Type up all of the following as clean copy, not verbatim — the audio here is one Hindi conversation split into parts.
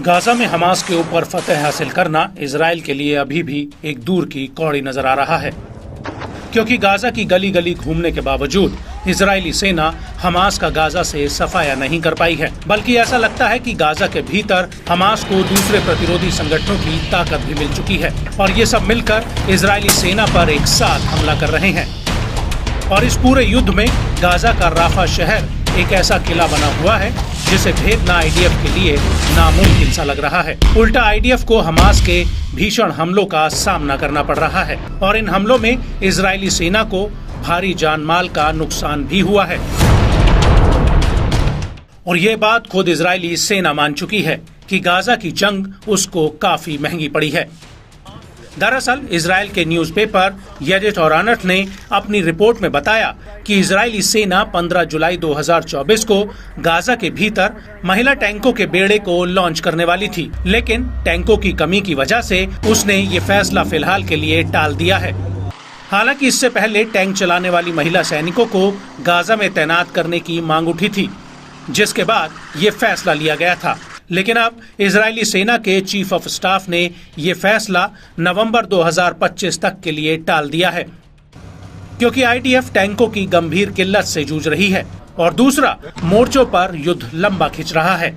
गाजा में हमास के ऊपर फतह हासिल करना इजराइल के लिए अभी भी एक दूर की कौड़ी नजर आ रहा है, क्योंकि गाजा की गली गली घूमने के बावजूद इजरायली सेना हमास का गाजा से सफाया नहीं कर पाई है। बल्कि ऐसा लगता है कि गाजा के भीतर हमास को दूसरे प्रतिरोधी संगठनों की ताकत भी मिल चुकी है और ये सब मिलकर इजरायली सेना पर एक साथ हमला कर रहे हैं। और इस पूरे युद्ध में गाजा का राफा शहर एक ऐसा किला बना हुआ है जिसे भेदना आईडीएफ के लिए नामुमकिन सा लग रहा है। उल्टा आईडीएफ को हमास के भीषण हमलों का सामना करना पड़ रहा है और इन हमलों में इजरायली सेना को भारी जान माल का नुकसान भी हुआ है। और ये बात खुद इजरायली सेना मान चुकी है कि गाजा की जंग उसको काफी महंगी पड़ी है। दरअसल इजराइल के न्यूज़पेपर येडिट हरोनोट ने अपनी रिपोर्ट में बताया कि इजरायली सेना 15 जुलाई 2024 को गाजा के भीतर महिला टैंकों के बेड़े को लॉन्च करने वाली थी, लेकिन टैंकों की कमी की वजह से उसने ये फैसला फिलहाल के लिए टाल दिया है। हालांकि इससे पहले टैंक चलाने वाली महिला सैनिकों को गाजा में तैनात करने की मांग उठी थी, जिसके बाद ये फैसला लिया गया था। लेकिन अब इजरायली सेना के चीफ ऑफ स्टाफ ने ये फैसला नवंबर 2025 तक के लिए टाल दिया है, क्योंकि आईडीएफ टैंकों की गंभीर किल्लत से जूझ रही है और दूसरा मोर्चों पर युद्ध लंबा खिंच रहा है।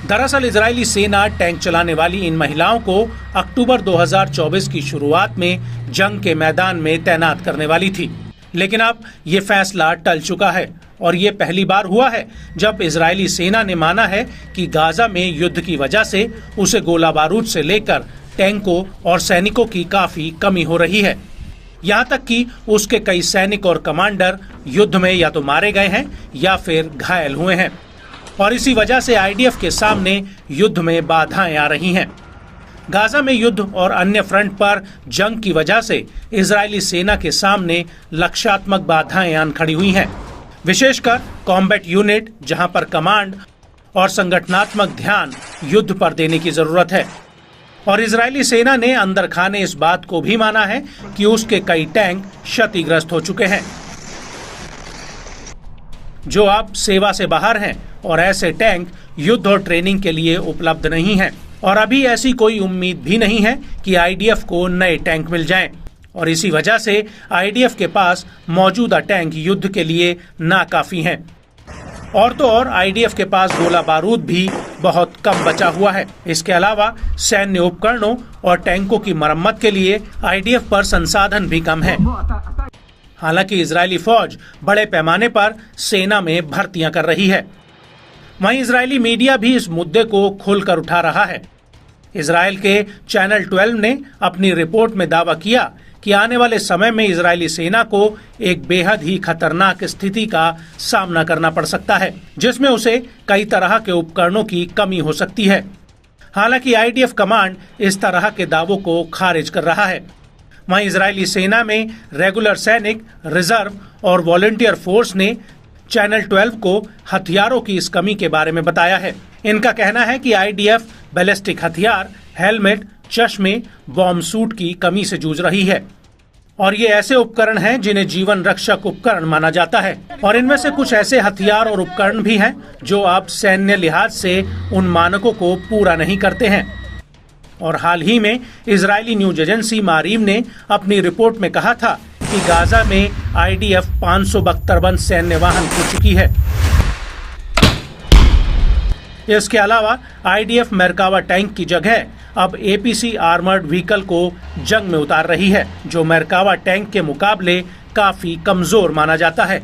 दरअसल इजरायली सेना टैंक चलाने वाली इन महिलाओं को अक्टूबर 2024 की शुरुआत में जंग के मैदान में तैनात करने वाली थी, लेकिन अब ये फैसला टल चुका है और ये पहली बार हुआ है जब इजरायली सेना ने माना है कि गाजा में युद्ध की वजह से उसे गोला बारूद से लेकर टैंकों और सैनिकों की काफी कमी हो रही है। यहाँ तक कि उसके कई सैनिक और कमांडर युद्ध में या तो मारे गए हैं या फिर घायल हुए हैं और इसी वजह से आईडीएफ के सामने युद्ध में बाधाएं आ रही हैं। गाजा में युद्ध और अन्य फ्रंट पर जंग की वजह से इजरायली सेना के सामने लक्ष्यात्मक बाधाएं आन खड़ी हुई हैं, विशेषकर कॉम्बैट यूनिट, जहां पर कमांड और संगठनात्मक ध्यान युद्ध पर देने की जरूरत है। और इजरायली सेना ने अंदर खाने इस बात को भी माना है कि उसके कई टैंक क्षतिग्रस्त हो चुके हैं, जो अब सेवा से बाहर हैं और ऐसे टैंक युद्ध और ट्रेनिंग के लिए उपलब्ध नहीं हैं। और अभी ऐसी कोई उम्मीद भी नहीं है कि आईडीएफ को नए टैंक मिल जाएं और इसी वजह से आईडीएफ के पास मौजूदा टैंक युद्ध के लिए नाकाफी हैं। और तो और आईडीएफ के पास गोला बारूद भी बहुत कम बचा हुआ है। इसके अलावा सैन्य उपकरणों और टैंकों की मरम्मत के लिए आईडीएफ पर संसाधन भी कम है। हालांकि इजरायली फौज बड़े पैमाने पर सेना में भर्तियां कर रही है। वहीं इजरायली मीडिया भी इस मुद्दे को खोलकर उठा रहा है। इजराइल के चैनल 12 ने अपनी रिपोर्ट में दावा किया कि आने वाले समय में इजरायली सेना को एक बेहद ही खतरनाक स्थिति का सामना करना पड़ सकता है, जिसमें उसे कई तरह के उपकरणों की कमी हो सकती है। हालांकि आईडीएफ कमांड इस तरह के दावों को खारिज कर रहा है। वहीं इजरायली सेना में रेगुलर सैनिक, रिजर्व और वॉलंटियर फोर्स ने चैनल 12 को हथियारों की इस कमी के बारे में बताया है। इनका कहना है कि आईडीएफ बैलिस्टिक हथियार, हेलमेट, चश्मे, बॉम्ब सूट की कमी से जूझ रही है और ये ऐसे उपकरण हैं जिन्हें जीवन रक्षक उपकरण माना जाता है। और इनमें से कुछ ऐसे हथियार और उपकरण भी हैं जो अब सैन्य लिहाज से उन मानकों को पूरा नहीं करते हैं। और हाल ही में इजरायली न्यूज एजेंसी मारीव ने अपनी रिपोर्ट में कहा था कि गाजा में आईडीएफ 500 बख्तरबंद सैन्य वाहन खो चुकी है। इसके अलावा आईडीएफ मेरकावा टैंक की जगह अब एपीसी आर्मर्ड व्हीकल को जंग में उतार रही है, जो मेरकावा टैंक के मुकाबले काफी कमजोर माना जाता है।